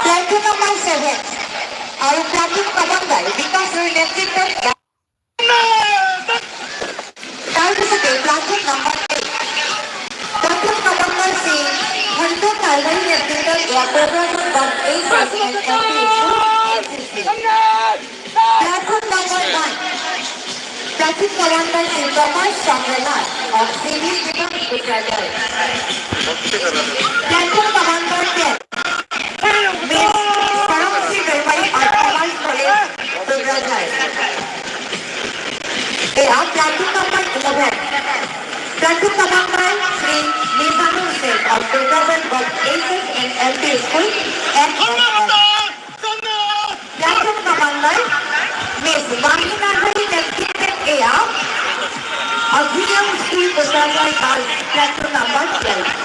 Platoon number 7. Our platoon commander, Vikasur নেতৃত্বত তাৰপিছতে platoon number 8. Platoon commander Shri Bhandu Kalvari নেতৃত্বত program of HS and LP Platoon number 9. Platoon commander Shri Prakash Chandranath of Civil Defense Gujarat. Platoon commander 10. Miss Paramasi Vermai Arthamal College, Gujarat. Platoon number 11. Platoon commander Shri Nizamul Sheikh of Gujarat of HS and LP School and Platoon commander Miss Vani Nagari Neptune Abhiyam School Gujarat Platoon number 12.